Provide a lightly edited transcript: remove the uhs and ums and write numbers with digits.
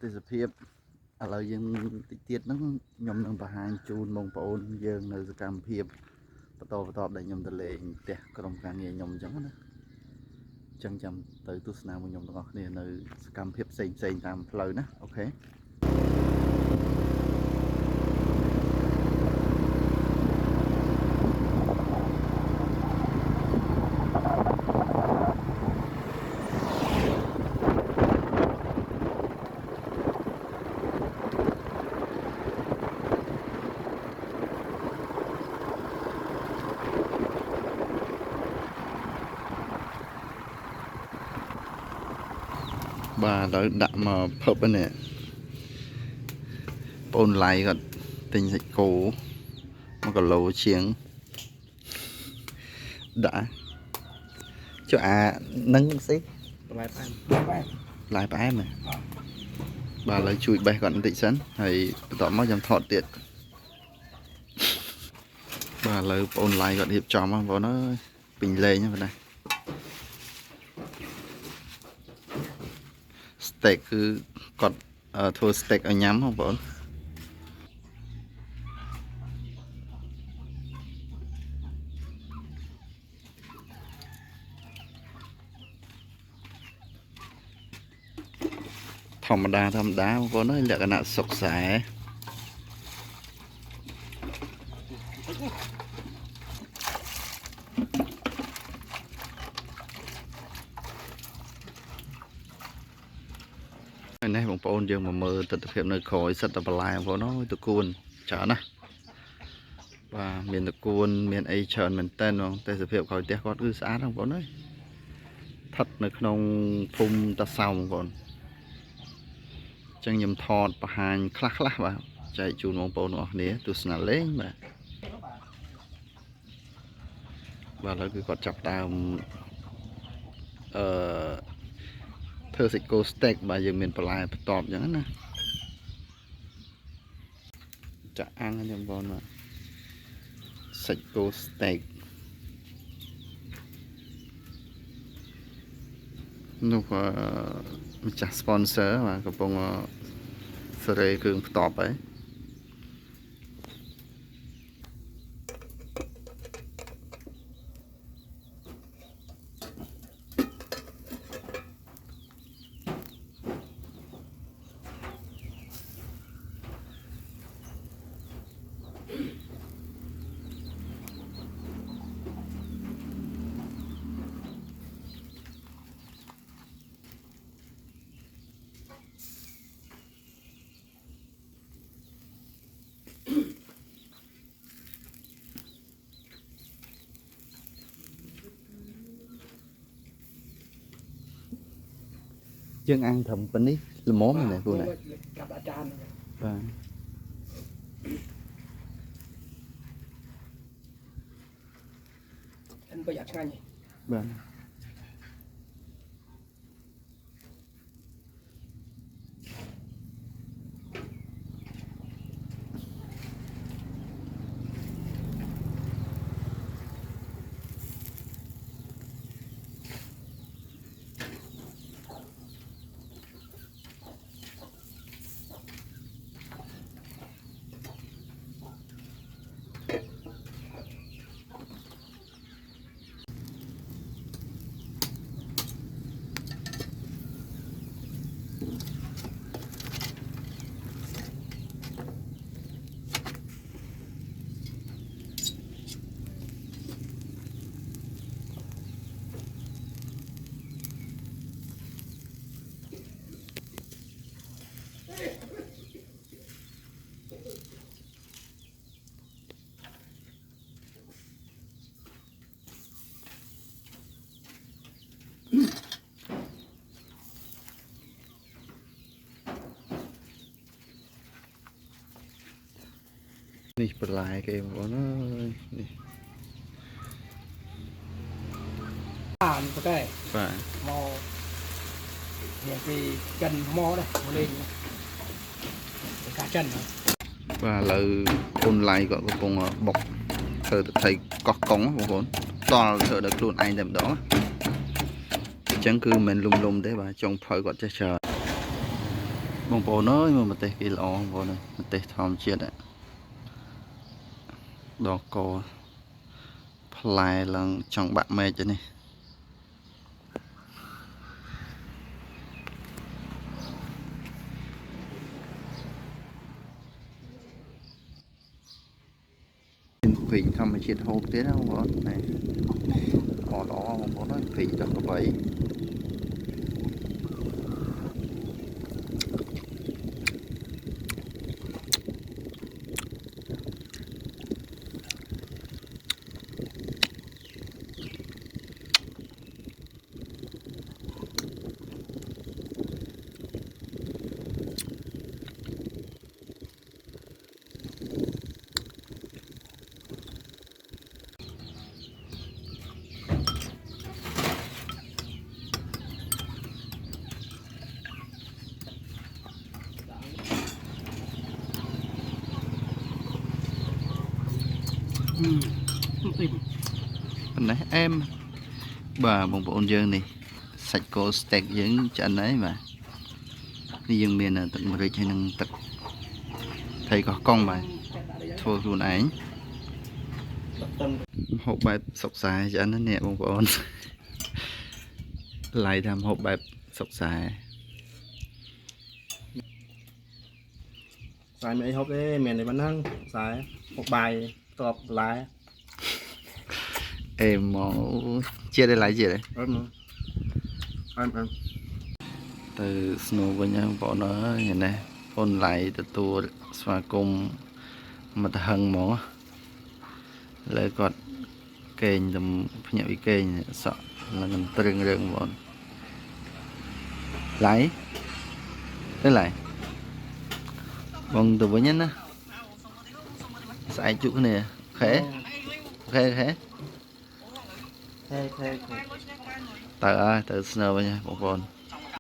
ទេសភាពឥឡូវយើងតិចទៀតហ្នឹងខ្ញុំនឹងបង្ហាញជូនបងប្អូនយើងនៅសកម្មភាពបន្តដែលខ្ញុំទៅលេងផ្ទះក្រុមការងារខ្ញុំអញ្ចឹងណាអញ្ចឹងចាំទៅទស្សនាមួយខ្ញុំទាំងអស់គ្នានៅសកម្មភាពផ្សេងតាមផ្លូវណាអូខេបាទឥឡូវដាក់មកភពនេះបងឡៃគាត់ទិញសាច់គោ1គីឡូជាងដាក់ចុះនឹងស្អីបន្លែផ្អែមបន្លែផ្អែមហ៎បាទឥឡូវជួយបេះគាត់បន្តិចសិនហើយបន្ទាប់មកខ្ញុំថតទៀតបាទឥឡូវបងឡៃគាត់រៀបចំបងប្អូនអើយពេញលេងហ្នឹងបងណា steak គឺគាត់ធ្វើ steak ឲ្យញ៉ាំបងប្អូនធម្មតាបងប្អូនអើយលក្ខណៈសុកសែនេះបងប្អូនយើងមកមើលទស្សនវិជ្ជានៅក្រោយសិតតែបន្លែបងប្អូនអើយតកួនច្រើនណាស់បាទមានតកួនមានអីច្រើនមែនតើបងទេសភាពក្រោយផ្ទះគាត់គឺស្អាតបងប្អូនអើយស្ថិតនៅក្នុងភូមិតាសោបងប្អូនអញ្ចឹងខ្ញុំថតបង្ហាញខ្លះបាទចែកជូនបងប្អូនទាំងអស់គ្នាទស្សនាលេងបាទឥឡូវគឺគាត់ចាប់ដើមធ្វើសាច់គោ steak បាទយើងមានបន្លែបន្ទាប់អញ្ចឹងណាចាក់អាំងហ្នឹងបងប្អូនបាទសាច់គោ steak នោះម្ចាស់ sponsor បាទកំពុងសេរីគ្រឿងបន្ទាប់ហើយយើងអាំងត្រឹមប៉ុណ្នេះល្មមណាគូណាកាប់អាចារ្យបាទអិនបើយ៉ាឆ្ងាញ់បាទនេះបន្លែគេបងប្អូនអើយនេះបានប្រកែបាទមកនេះពីចិនមកដែរមកលេងការចិនបាទឥឡូវអូនឡៃគាត់កំពុងបុកធ្វើទៅថៃកោះកុងបងប្អូនតល់ធ្វើដល់ខ្លួនឯងតែម្ដងអញ្ចឹងគឺមិនលុំទេបាទចុងភៅគាត់ចេះច្រើន បងប្អូនអើយមើលម្ទេសគេល្អបងប្អូនអើយម្ទេសធម្មជាតិដកកផ្លែឡើងចង់បាក់មែកទៅនេះភីងធម្មជាតិហូបទៀតណាបងប្អូននេះល្អបងប្អូនអើយភីងដល់កបីប៉ុណ្ណេះអែមបាទបងប្អូនយើងនេះសាច់គោស្តេកយើងឆ្អិនហើយបាទនេះយើងមានទឹកម្រេចហើយនឹងទឹកថៃកោះកុងបាទធ្វើខ្លួនឯងហូបបែបសុកសាយឆ្អិនណានេះបងប្អូនឡាយថាហូបបែបសុកសាយSai mấy hộp đấy, mẹ này vẫn hăng, sai hộp bài, tọp lá, em món chia đây lại gì đấy ăn từ snow với nhau bọn nó như này phun lại từ tua xoa cung mà ta hăng mỏ lấy cọt kênh tầm nhận bị kênh sợ là mình trừng rừng bọn lấy thế lại bằng từ với nhân á sai chút này khẽ khẽ khẽ thế từ snow với nhau bọn